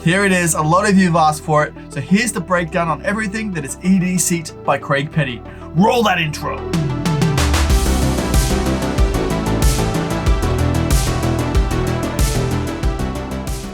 Here it is, a lot of you have asked for it, so here's the breakdown on everything that is EDCeight by Craig Petty. Roll that intro!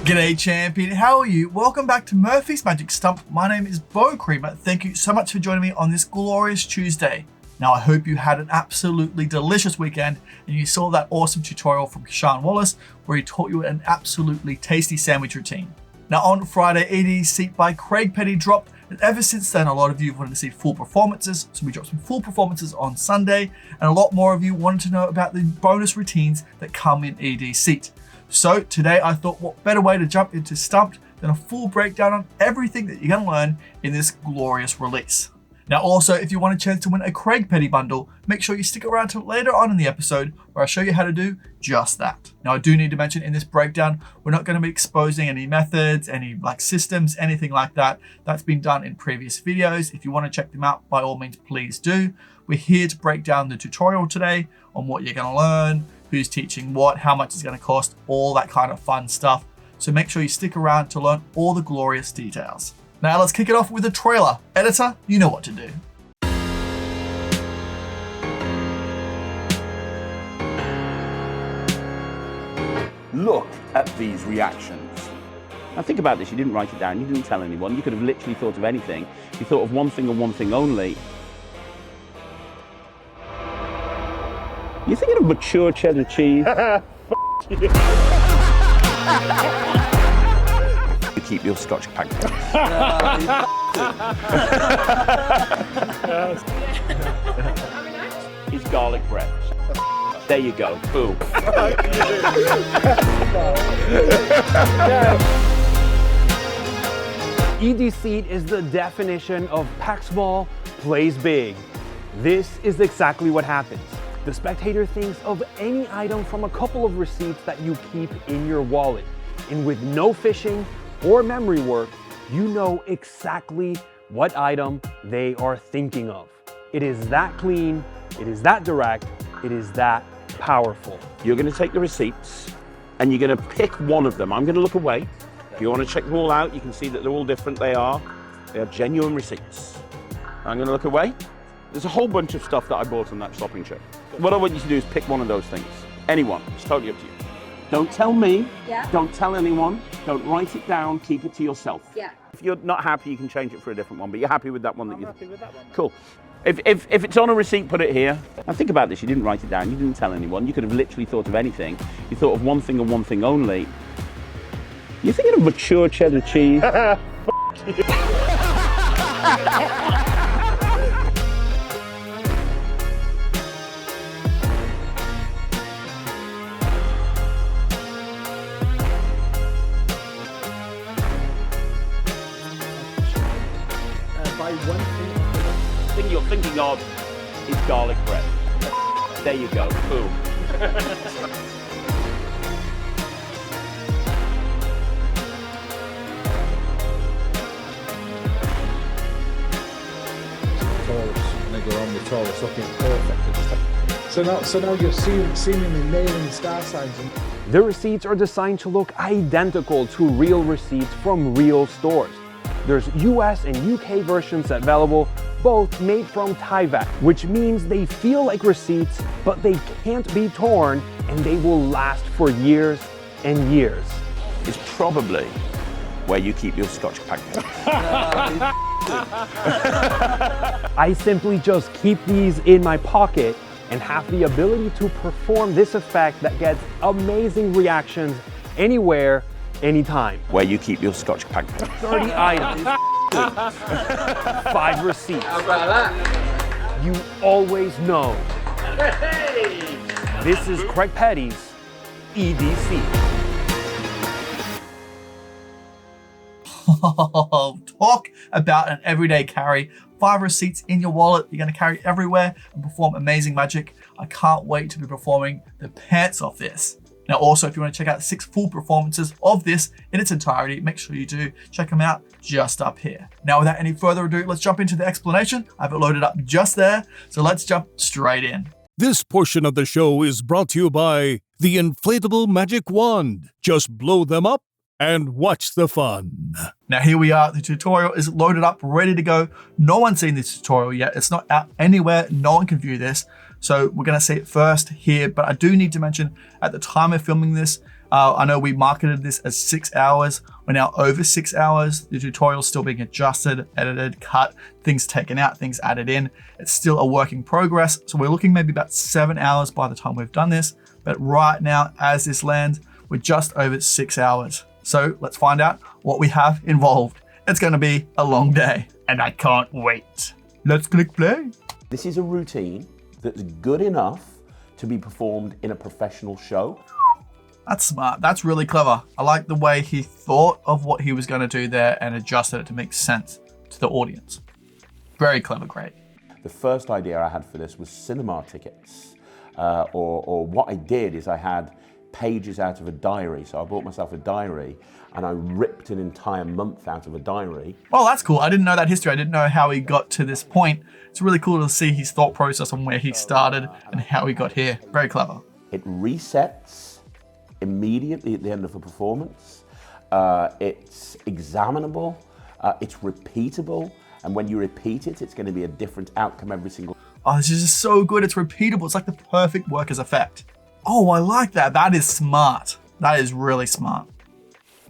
G'day champion, how are you? Welcome back to Murphy's Magic Stump. My name is Bo Creamer. Thank you so much for joining me on this glorious Tuesday. Now I hope you had an absolutely delicious weekend and you saw that awesome tutorial from Sean Wallace where he taught you an absolutely tasty sandwich routine. Now on Friday, EDCeight by Craig Petty dropped, and ever since then a lot of you wanted to see full performances, so we dropped some full performances on Sunday, and a lot more of you wanted to know about the bonus routines that come in EDCeight. So today I thought what better way to jump into Stumped than a full breakdown on everything that you're going to learn in this glorious release. Now also, if you want a chance to win a Craig Petty bundle, make sure you stick around till later on in the episode where I show you how to do just that. Now I do need to mention in this breakdown, we're not going to be exposing any methods, any systems, anything like that. That's been done in previous videos. If you want to check them out, by all means, please do. We're here to break down the tutorial today on what you're going to learn, who's teaching what, how much it's going to cost, all that kind of fun stuff. So make sure you stick around to learn all the glorious details. Now let's kick it off with a trailer. Editor, you know what to do. Look at these reactions. Now think about this, you didn't write it down, you didn't tell anyone, you could have literally thought of anything. You thought of one thing and one thing only. You're thinking of mature cheddar cheese. You keep your Scotch pancakes. It's garlic bread. There you go. Boom. EDCeight is the definition of pack small, plays big. This is exactly what happens. The spectator thinks of any item from a couple of receipts that you keep in your wallet. And with no fishing or memory work, you know exactly what item they are thinking of. It is that clean, it is that direct, it is that powerful. You're going to take the receipts and you're going to pick one of them. I'm going to look away. If you want to check them all out, you can see that they're all different. They are genuine receipts. I'm going to look away. There's a whole bunch of stuff that I bought on that shopping trip. What I want you to do is pick one of those things. Anyone. It's totally up to you. Don't tell me. Yeah. Don't tell anyone. Don't write it down. Keep it to yourself. Yeah. If you're not happy, you can change it for a different one, but you're happy with that one. I'm happy with that one. Cool. If it's on a receipt, put it here. Now think about this. You didn't write it down. You didn't tell anyone. You could have literally thought of anything. You thought of one thing and one thing only. You're thinking of mature cheddar cheese. The thing you're thinking of is garlic bread. There you go. Boom. And they go on the Taurus looking perfect. So now you're seemingly nailing star signs. The receipts are designed to look identical to real receipts from real stores. There's US and UK versions available, both made from Tyvek, which means they feel like receipts, but they can't be torn and they will last for years and years. It's probably where you keep your Scotch pancakes. I simply just keep these in my pocket and have the ability to perform this effect that gets amazing reactions anywhere, anytime. Where you keep your Scotch pancakes. 30 items. 5 receipts. How about that? You always know. This is Craig Petty's EDCeight. Talk about an everyday carry. 5 receipts in your wallet you're going to carry everywhere and perform amazing magic. I can't wait to be performing the pants off this. Now also, if you want to check out 6 full performances of this in its entirety, make sure you do check them out just up here. Now without any further ado, let's jump into the explanation. I have it loaded up just there, so let's jump straight in. This portion of the show is brought to you by the Inflatable Magic Wand. Just blow them up and watch the fun. Now here we are, the tutorial is loaded up, ready to go. No one's seen this tutorial yet. It's not out anywhere, no one can view this. So we're gonna see it first here, but I do need to mention at the time of filming this, I know we marketed this as 6 hours. We're now over 6 hours. The tutorial's still being adjusted, edited, cut, things taken out, things added in. It's still a work in progress. So we're looking maybe about 7 hours by the time we've done this. But right now, as this lands, we're just over 6 hours. So let's find out what we have involved. It's gonna be a long day and I can't wait. Let's click play. This is a routine that's good enough to be performed in a professional show. That's smart. That's really clever. I like the way he thought of what he was going to do there and adjusted it to make sense to the audience. Very clever, great. The first idea I had for this was cinema tickets. Or what I did is I had pages out of a diary. So I bought myself a diary and I ripped an entire month out of a diary. Oh, that's cool. I didn't know that history. I didn't know how he got to this point. It's really cool to see his thought process on where he started and how he got here. Very clever. It resets immediately at the end of a performance. It's examinable, it's repeatable, and when you repeat it, it's going to be a different outcome every single time. Oh, this is just so good. It's repeatable. It's like the perfect worker's effect. Oh, I like that. That is smart. That is really smart.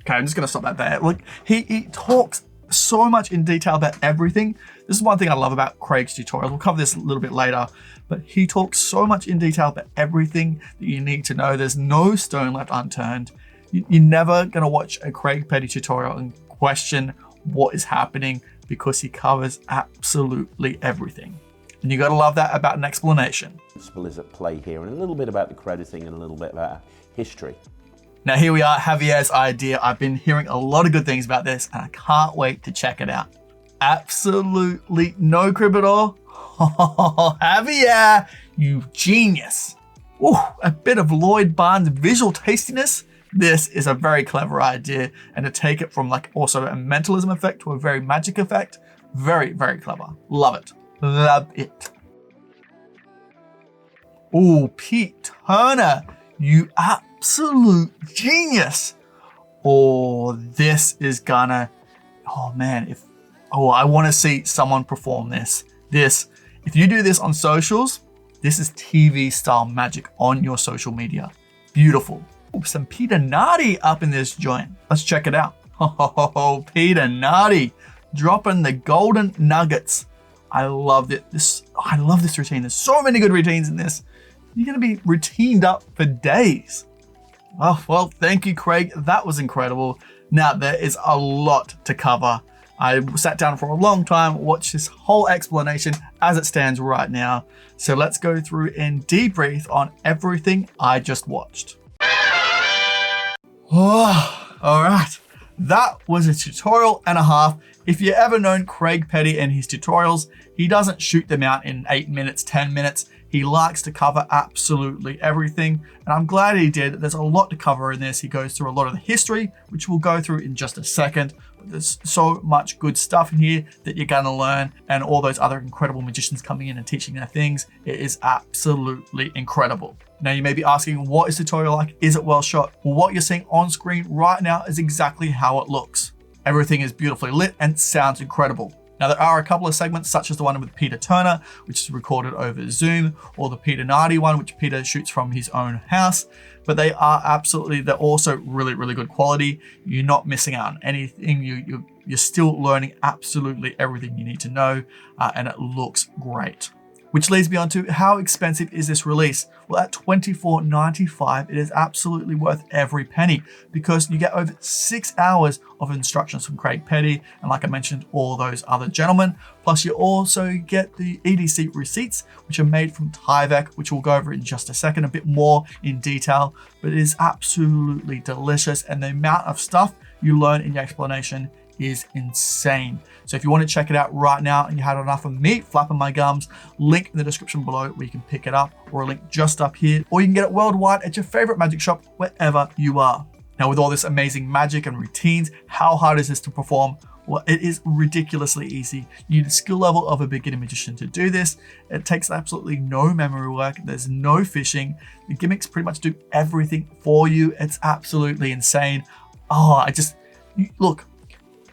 Okay, I'm just going to stop that there. Look, he talks so much in detail about everything. This is one thing I love about Craig's tutorials. We'll cover this a little bit later, but he talks so much in detail about everything that you need to know. There's no stone left unturned. You're never going to watch a Craig Petty tutorial and question what is happening because he covers absolutely everything. And you got to love that about an explanation. Principle is at play here, and a little bit about the crediting and a little bit about history. Now here we are, Javier's idea. I've been hearing a lot of good things about this and I can't wait to check it out. Absolutely no crib at all. Oh, Javier, you genius. Ooh, a bit of Lloyd Barnes visual tastiness. This is a very clever idea, and to take it from like also a mentalism effect to a very magic effect, very, very clever. Love it. Love it. Ooh, Pete Turner, you absolute genius. Oh, this is gonna, oh man, I want to see someone perform this. If you do this on socials, this is TV style magic on your social media. Beautiful. Ooh, some Peter Nardi up in this joint. Let's check it out. Oh, Peter Nardi dropping the golden nuggets. I love it. I love this routine. There's so many good routines in this. You're going to be routined up for days. Oh, well, thank you, Craig. That was incredible. Now, there is a lot to cover. I sat down for a long time, watched this whole explanation as it stands right now. So let's go through and debrief on everything I just watched. Oh, all right. That was a tutorial and a half. If you've ever known Craig Petty and his tutorials, he doesn't shoot them out in 8 minutes, 10 minutes. He likes to cover absolutely everything, and I'm glad he did. There's a lot to cover in this. He goes through a lot of the history, which we'll go through in just a second, but there's so much good stuff in here that you're gonna learn, and all those other incredible magicians coming in and teaching their things. It is absolutely incredible. Now you may be asking, what is the tutorial like? Is it well shot? Well, what you're seeing on screen right now is exactly how it looks. Everything is beautifully lit and sounds incredible. Now there are a couple of segments, such as the one with Peter Turner, which is recorded over Zoom, or the Peter Nardi one, which Peter shoots from his own house, but they're also really, really good quality. You're not missing out on anything. You're still learning absolutely everything you need to know, and it looks great. Which leads me on to, how expensive is this release? Well, at $24.95, it is absolutely worth every penny, because you get over 6 hours of instructions from Craig Petty, and like I mentioned, all those other gentlemen. Plus you also get the EDCeight receipts, which are made from Tyvek, which we'll go over in just a second, a bit more in detail, but it is absolutely delicious, and the amount of stuff you learn in your explanation is insane. So if you want to check it out right now and you had enough of me flapping my gums, link in the description below where you can pick it up, or a link just up here, or you can get it worldwide at your favorite magic shop wherever you are. Now with all this amazing magic and routines, how hard is this to perform? Well, it is ridiculously easy. You need the skill level of a beginner magician to do this. It takes absolutely no memory work. There's no fishing. The gimmicks pretty much do everything for you. It's absolutely insane. Look,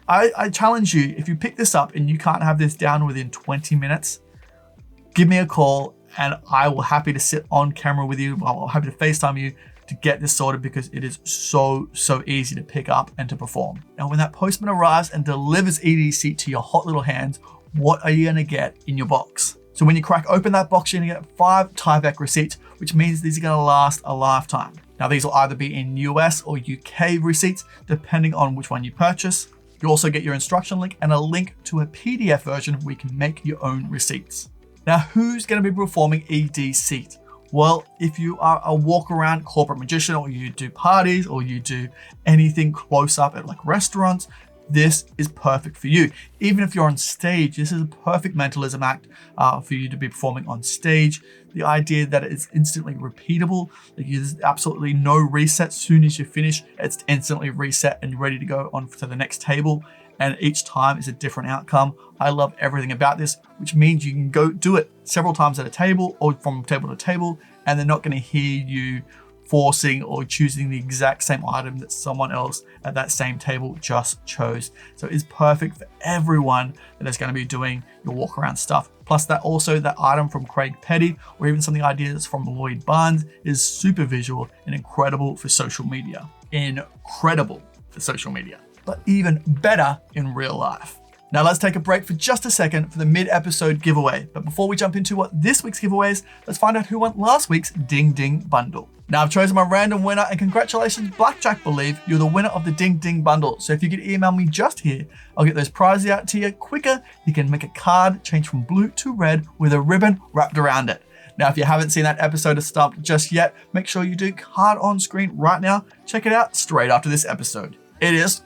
I challenge you, if you pick this up and you can't have this down within 20 minutes, give me a call and I will happy to sit on camera with you. I'll happy to FaceTime you to get this sorted because it is so easy to pick up and to perform. Now, when that postman arrives and delivers EDCeight to your hot little hands, what are you gonna get in your box? So when you crack open that box, you're gonna get 5 Tyvek receipts, which means these are gonna last a lifetime. Now, these will either be in US or UK receipts, depending on which one you purchase. You also get your instruction link and a link to a PDF version where you can make your own receipts. Now, who's gonna be performing EDCeight? Well, if you are a walk around corporate magician, or you do parties, or you do anything close up at like restaurants, this is perfect for you. Even if you're on stage, this is a perfect mentalism act for you to be performing on stage. The idea that it's instantly repeatable, that there's absolutely no reset. As soon as you finish, it's instantly reset and you're ready to go on to the next table. And each time is a different outcome. I love everything about this, which means you can go do it several times at a table or from table to table, and they're not going to hear you forcing or choosing the exact same item that someone else at that same table just chose. So it's perfect for everyone that is going to be doing your walk around stuff. Plus that item from Craig Petty, or even some of the ideas from Lloyd Barnes, is super visual and incredible for social media. Incredible for social media, but even better in real life. Now let's take a break for just a second for the mid-episode giveaway. But before we jump into what this week's giveaway is, let's find out who won last week's Ding Ding bundle. Now I've chosen my random winner, and congratulations, Blackjack Believe, you're the winner of the Ding Ding bundle. So if you could email me just here, I'll get those prizes out to you quicker. You can make a card change from blue to red with a ribbon wrapped around it. Now, if you haven't seen that episode of Stumped just yet, make sure you do card on screen right now. Check it out straight after this episode. It is.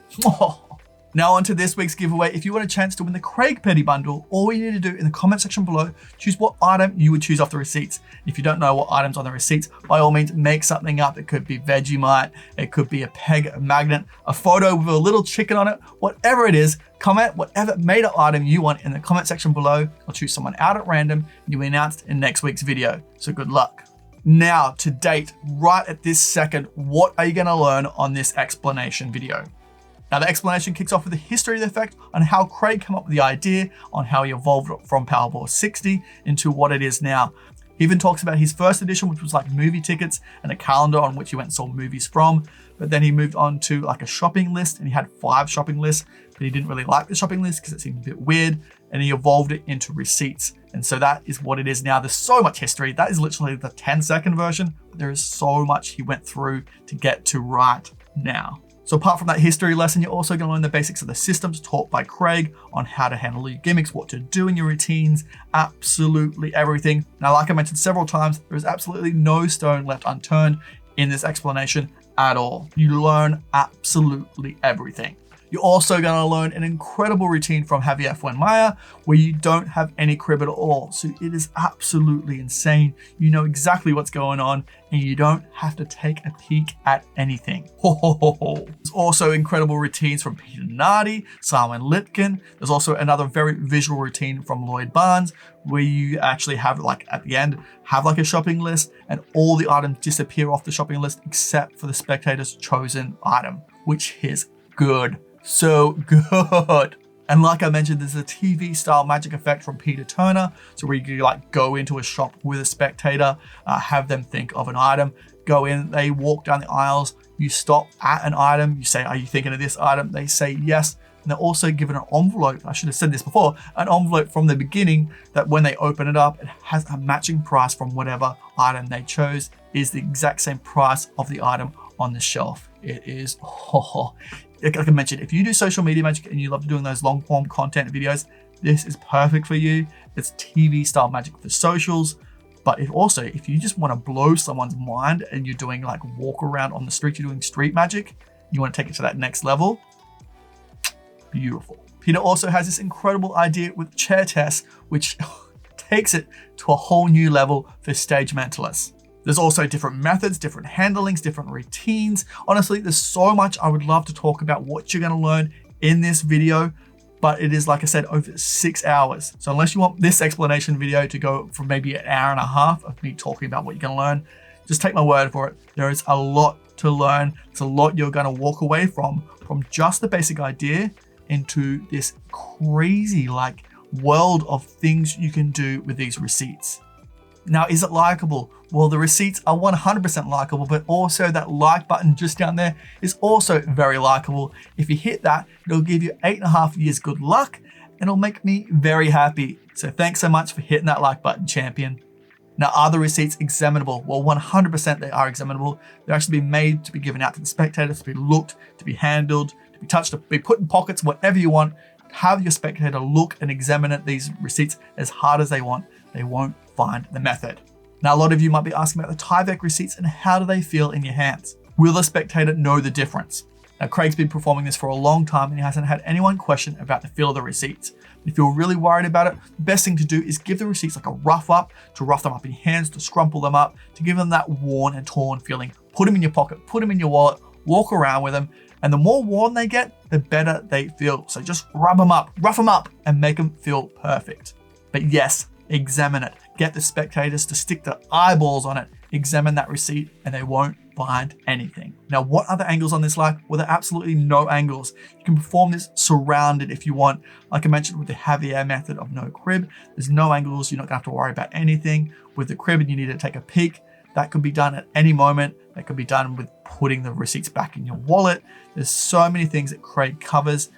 Now on to this week's giveaway. If you want a chance to win the Craig Petty bundle, all you need to do in the comment section below, choose what item you would choose off the receipts. If you don't know what items on the receipts, by all means, make something up. It could be Vegemite, it could be a peg, a magnet, a photo with a little chicken on it, whatever it is, comment whatever made up item you want in the comment section below. I'll choose someone out at random and you'll be announced in next week's video. So good luck. Now, to date, right at this second, what are you gonna learn on this explanation video? Now, the explanation kicks off with the history of the effect, on how Craig came up with the idea, on how he evolved from Powerball 60 into what it is now. He even talks about his first edition, which was like movie tickets and a calendar on which he went and saw movies from. But then he moved on to like a shopping list, and he had 5 shopping lists, but he didn't really like the shopping list because it seemed a bit weird, and he evolved it into receipts. And so that is what it is now. There's so much history. That is literally the 10-second version, but there is so much he went through to get to right now. So apart from that history lesson, you're also going to learn the basics of the systems taught by Craig on how to handle your gimmicks, what to do in your routines, absolutely everything. Now, like I mentioned several times, there is absolutely no stone left unturned in this explanation at all. You learn absolutely everything. You're also going to learn an incredible routine from Javier Fuenmaya where you don't have any crib at all. So it is absolutely insane. You know exactly what's going on and you don't have to take a peek at anything. There's also incredible routines from Peter Nardi, Simon Lipkin. There's also another very visual routine from Lloyd Barnes where you actually have like at the end, have like a shopping list and all the items disappear off the shopping list except for the spectator's chosen item, which is good. So good. And like I mentioned, there's a TV style magic effect from Peter Turner. So where you like go into a shop with a spectator, have them think of an item, go in, they walk down the aisles, you stop at an item, you say, are you thinking of this item? They say yes. And they're also given an envelope. I should have said this before, an envelope from the beginning that when they open it up, it has a matching price from whatever item they chose is the exact same price of the item on the shelf. It is, like I mentioned, if you do social media magic and you love doing those long form content videos, this is perfect for you. It's TV style magic for socials. But if you just want to blow someone's mind and you're doing like walk around on the street, you're doing street magic, you want to take it to that next level, beautiful. Peter also has this incredible idea with chair tests, which takes it to a whole new level for stage mentalists. There's also different methods, different handlings, different routines. Honestly, there's so much I would love to talk about what you're going to learn in this video, but it is, like I said, over 6 hours. So unless you want this explanation video to go for maybe an hour and a half of me talking about what you're going to learn, just take my word for it. There is a lot to learn. It's a lot you're going to walk away from just the basic idea into this crazy like world of things you can do with these receipts. Now, is it likable? Well, the receipts are 100% likable, but also that like button just down there is also very likable. If you hit that, it'll give you 8.5 years good luck and it'll make me very happy. So thanks so much for hitting that like button, champion. Now, are the receipts examinable? Well, 100% they are examinable. They're actually being made to be given out to the spectators, to be looked, to be handled, to be touched, to be put in pockets, whatever you want. Have your spectator look and examine these receipts as hard as they want. They won't find the method. Now, a lot of you might be asking about the Tyvek receipts and how do they feel in your hands? Will the spectator know the difference? Now, Craig's been performing this for a long time and he hasn't had anyone question about the feel of the receipts. If you're really worried about it, the best thing to do is give the receipts like a rough up, to rough them up in your hands, to scrumple them up, to give them that worn and torn feeling. Put them in your pocket, put them in your wallet, walk around with them, and the more worn they get, the better they feel. So just rub them up, rough them up, and make them feel perfect. But yes, examine it. Get the spectators to stick their eyeballs on it, examine that receipt, and they won't find anything. Now, what other angles on this like? Well, there are absolutely no angles. You can perform this surrounded if you want. Like I mentioned with the Javier method of no crib, there's no angles. You're not gonna have to worry about anything. With the crib and you need to take a peek, that could be done at any moment. That could be done with putting the receipts back in your wallet. There's so many things that Craig covers.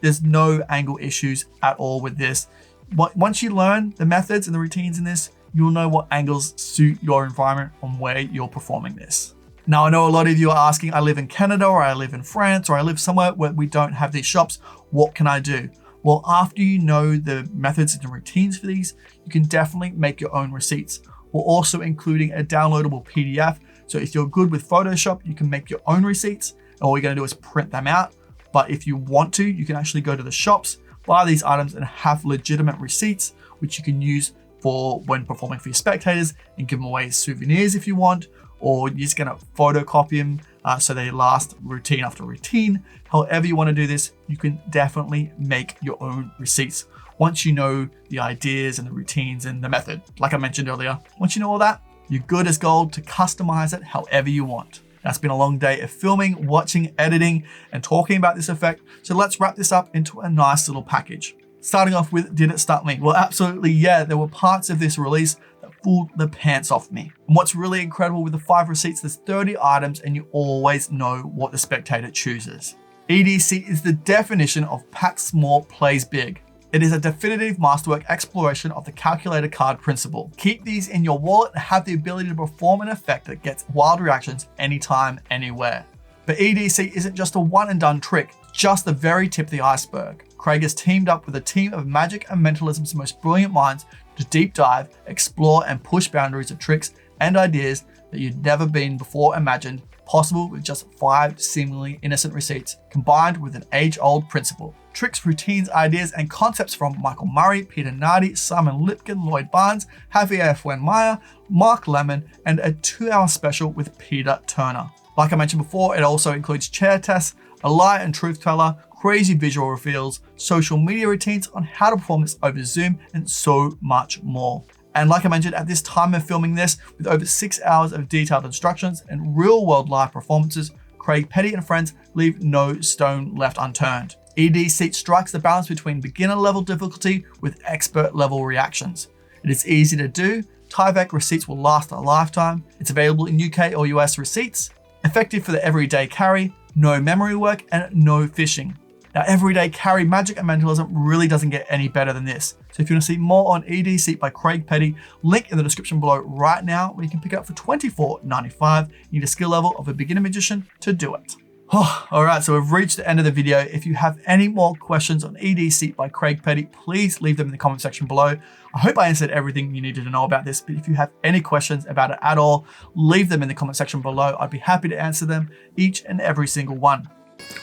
There's no angle issues at all with this. Once you learn the methods and the routines in this, you'll know what angles suit your environment and where you're performing this. Now, I know a lot of you are asking, I live in Canada or I live in France or I live somewhere where we don't have these shops. What can I do? Well, after you know the methods and the routines for these, you can definitely make your own receipts. We're also including a downloadable PDF. So if you're good with Photoshop, you can make your own receipts. And all you're gonna do is print them out. But if you want to, you can actually go to the shops, buy these items and have legitimate receipts, which you can use for when performing for your spectators and give them away as souvenirs if you want, or you're just gonna photocopy them so they last routine after routine. However you wanna do this, you can definitely make your own receipts once you know the ideas and the routines and the method. Like I mentioned earlier, once you know all that, you're good as gold to customize it however you want. That's been a long day of filming, watching, editing, and talking about this effect. So let's wrap this up into a nice little package. Starting off with, did it stump me? Well, absolutely, yeah. There were parts of this release that fooled the pants off me. And what's really incredible with the 5 receipts, there's 30 items and you always know what the spectator chooses. EDCeight is the definition of Pack Small, Plays Big. It is a definitive masterwork exploration of the calculator card principle. Keep these in your wallet and have the ability to perform an effect that gets wild reactions anytime, anywhere. But EDCeight isn't just a one and done trick, just the very tip of the iceberg. Craig has teamed up with a team of magic and mentalism's most brilliant minds to deep dive, explore, and push boundaries of tricks and ideas that you'd never been before imagined, possible with just 5 seemingly innocent receipts, combined with an age-old principle. Tricks, routines, ideas, and concepts from Michael Murray, Peter Nardi, Simon Lipkin, Lloyd Barnes, Javier Fuenmayer, Mark Lemon, and a 2-hour special with Peter Turner. Like I mentioned before, it also includes chair tests, a lie and truth teller, crazy visual reveals, social media routines on how to perform this over Zoom, and so much more. And like I mentioned, at this time of filming this, with over 6 hours of detailed instructions and real-world live performances, Craig Petty and friends leave no stone left unturned. EDCeight strikes the balance between beginner-level difficulty with expert-level reactions. It is easy to do. Tyvek receipts will last a lifetime. It's available in UK or US receipts. Effective for the everyday carry, no memory work, and no fishing. Now, everyday carry magic and mentalism really doesn't get any better than this. So if you want to see more on EDCeight by Craig Petty, link in the description below right now, where you can pick it up for $24.95. You need a skill level of a beginner magician to do it. All right, so we've reached the end of the video. If you have any more questions on EDCeight by Craig Petty, please leave them in the comment section below. I hope I answered everything you needed to know about this, but if you have any questions about it at all, leave them in the comment section below. I'd be happy to answer them, each and every single one.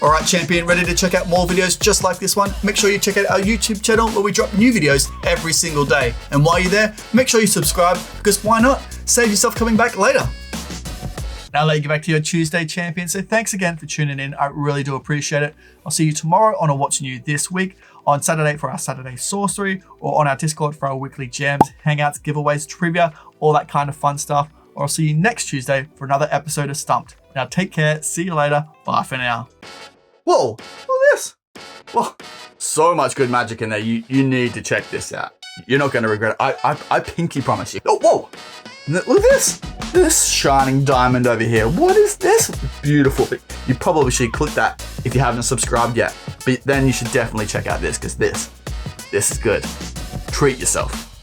All right, champion, ready to check out more videos just like this one? Make sure you check out our YouTube channel where we drop new videos every single day. And while you're there, make sure you subscribe, because why not? Save yourself coming back later. Now I'll let you get back to your Tuesday, champion. So thanks again for tuning in. I really do appreciate it. I'll see you tomorrow on a What's New This Week, on Saturday for our Saturday Sorcery, or on our Discord for our weekly jams, hangouts, giveaways, trivia, all that kind of fun stuff. or I'll see you next Tuesday for another episode of Stumped. Now take care, see you later, bye for now. Whoa, look at this. Well, so much good magic in there, you need to check this out. You're not going to regret it, I pinky promise you. Oh, whoa, look at this shining diamond over here. What is this? Beautiful. You probably should click that if you haven't subscribed yet, but then you should definitely check out this, because this is good. Treat yourself.